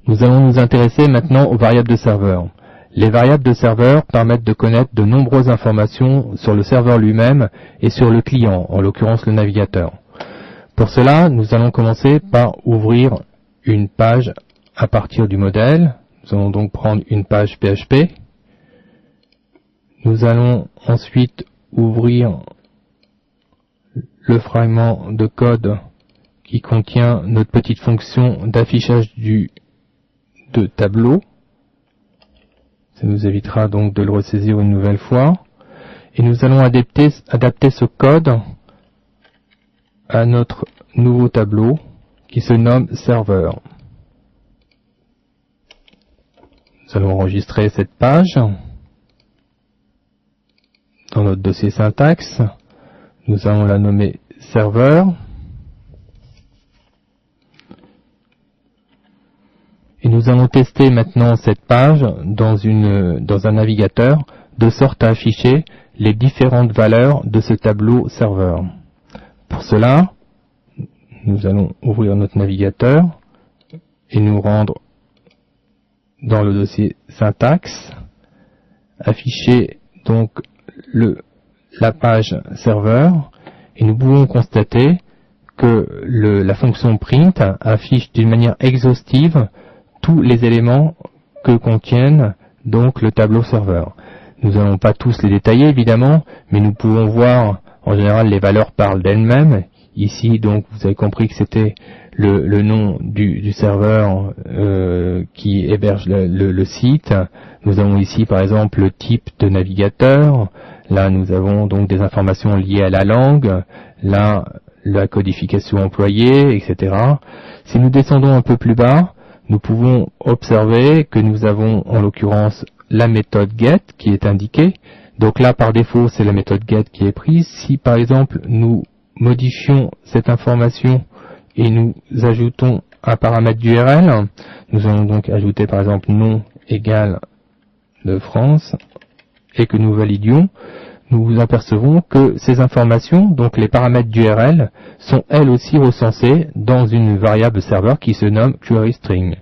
Nous allons nous intéresser maintenant aux variables de serveur. Les variables de serveur permettent de connaître de nombreuses informations sur le serveur lui-même et sur le client, en l'occurrence le navigateur. Pour cela, nous allons commencer par ouvrir une page à partir du modèle. Nous allons donc prendre une page PHP. Nous allons ensuite ouvrir le fragment de code qui contient notre petite fonction d'affichage de tableau. Ça nous évitera donc de le ressaisir une nouvelle fois. Et nous allons adapter ce code à notre nouveau tableau qui se nomme serveur. Nous allons enregistrer cette page dans notre dossier syntaxe. Nous allons la nommer serveur. Et nous allons tester maintenant cette page dans un navigateur de sorte à afficher les différentes valeurs de ce tableau serveur. Pour cela, nous allons ouvrir notre navigateur et nous rendre dans le dossier syntaxe, afficher donc la page serveur, et nous pouvons constater que la fonction print affiche d'une manière exhaustive tous les éléments que contiennent donc le tableau serveur. Nous n'allons pas tous les détailler évidemment, mais nous pouvons voir en général les valeurs parlent d'elles-mêmes. Ici donc vous avez compris que c'était le nom du serveur qui héberge le site. Nous avons ici par exemple le type de navigateur. Là nous avons donc des informations liées à la langue. Là la codification employée, etc. Si nous descendons un peu plus bas, nous pouvons observer que nous avons en l'occurrence la méthode get qui est indiquée. Donc là par défaut c'est la méthode get qui est prise. Si par exemple nous modifions cette information et nous ajoutons un paramètre d'URL, nous allons donc ajouter par exemple nom égale de France et que nous validions, nous apercevons que ces informations, donc les paramètres d'URL, sont elles aussi recensées dans une variable serveur qui se nomme queryString.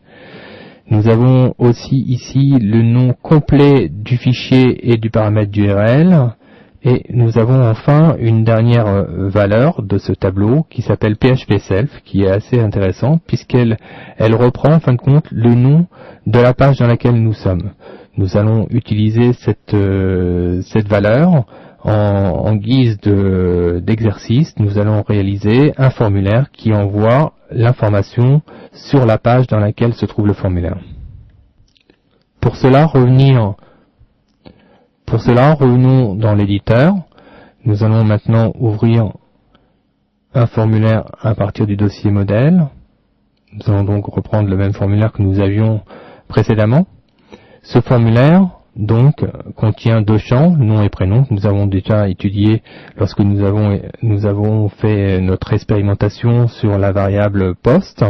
Nous avons aussi ici le nom complet du fichier et du paramètre d'URL, et nous avons enfin une dernière valeur de ce tableau qui s'appelle phpSelf, qui est assez intéressant puisqu'elle reprend en fin de compte le nom de la page dans laquelle nous sommes. Nous allons utiliser cette valeur en guise d'exercice. Nous allons réaliser un formulaire qui envoie l'information sur la page dans laquelle se trouve le formulaire. Pour cela, revenons dans l'éditeur. Nous allons maintenant ouvrir un formulaire à partir du dossier modèle. Nous allons donc reprendre le même formulaire que nous avions précédemment. Ce formulaire donc contient deux champs, nom et prénom, que nous avons déjà étudié lorsque nous avons fait notre expérimentation sur la variable post.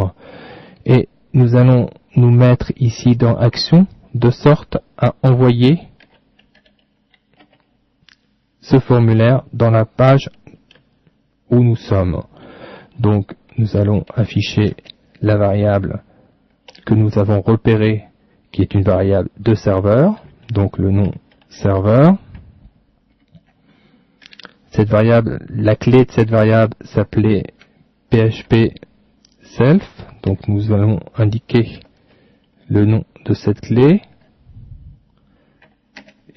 Et nous allons nous mettre ici dans action de sorte à envoyer ce formulaire dans la page où nous sommes. Donc nous allons afficher la variable que nous avons repérée qui est une variable de serveur, donc le nom serveur. Cette variable, la clé de cette variable s'appelait phpSelf, donc nous allons indiquer le nom de cette clé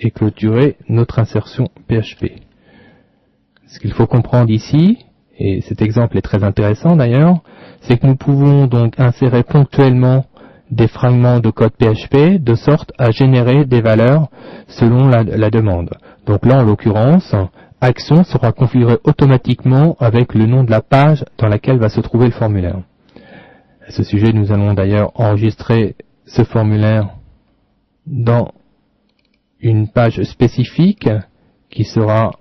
et clôturer notre insertion PHP. Ce qu'il faut comprendre ici, et cet exemple est très intéressant d'ailleurs, c'est que nous pouvons donc insérer ponctuellement des fragments de code PHP de sorte à générer des valeurs selon la demande. Donc là en l'occurrence, Action sera configuré automatiquement avec le nom de la page dans laquelle va se trouver le formulaire. À ce sujet, nous allons d'ailleurs enregistrer ce formulaire dans une page spécifique qui sera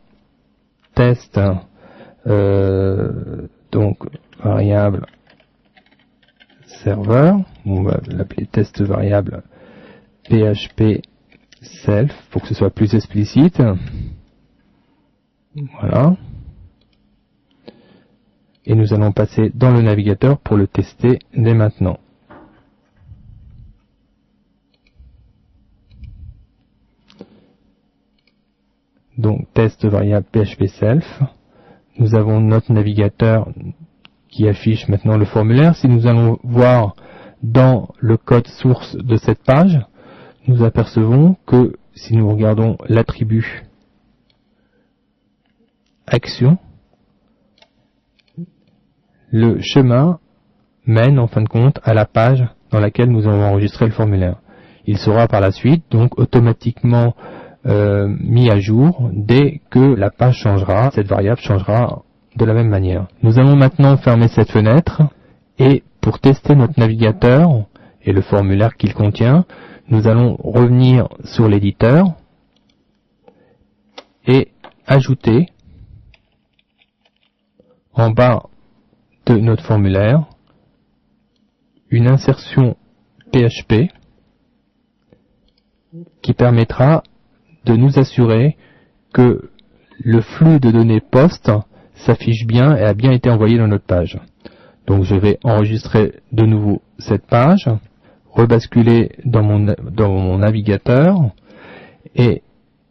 test, donc variable serveur, on va l'appeler test variable php self pour que ce soit plus explicite. Voilà. Et nous allons passer dans le navigateur pour le tester dès maintenant. test variable PHP self. Nous avons notre navigateur qui affiche maintenant le formulaire. Si nous allons voir dans le code source de cette page, nous apercevons que si nous regardons l'attribut action, le chemin mène en fin de compte à la page dans laquelle nous avons enregistré le formulaire. Il sera par la suite donc automatiquement mis à jour dès que la page changera. Cette variable changera de la même manière. Nous allons maintenant fermer cette fenêtre et pour tester notre navigateur et le formulaire qu'il contient, nous allons revenir sur l'éditeur et ajouter en bas de notre formulaire une insertion PHP qui permettra de nous assurer que le flux de données post s'affiche bien et a bien été envoyé dans notre page. Donc je vais enregistrer de nouveau cette page, rebasculer dans mon navigateur et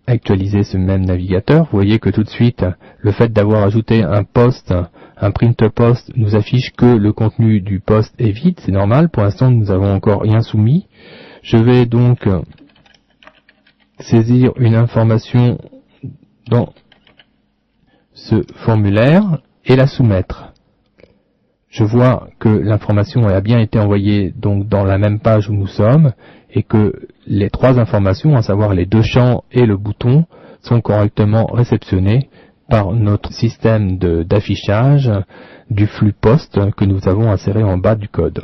actualiser ce même navigateur. Vous voyez que tout de suite, le fait d'avoir ajouté un post, un print post, nous affiche que le contenu du post est vide, c'est normal. Pour l'instant, nous n'avons encore rien soumis. Je vais donc saisir une information dans ce formulaire et la soumettre. Je vois que l'information a bien été envoyée donc dans la même page où nous sommes et que les trois informations, à savoir les deux champs et le bouton, sont correctement réceptionnées par notre système d'affichage du flux post que nous avons inséré en bas du code.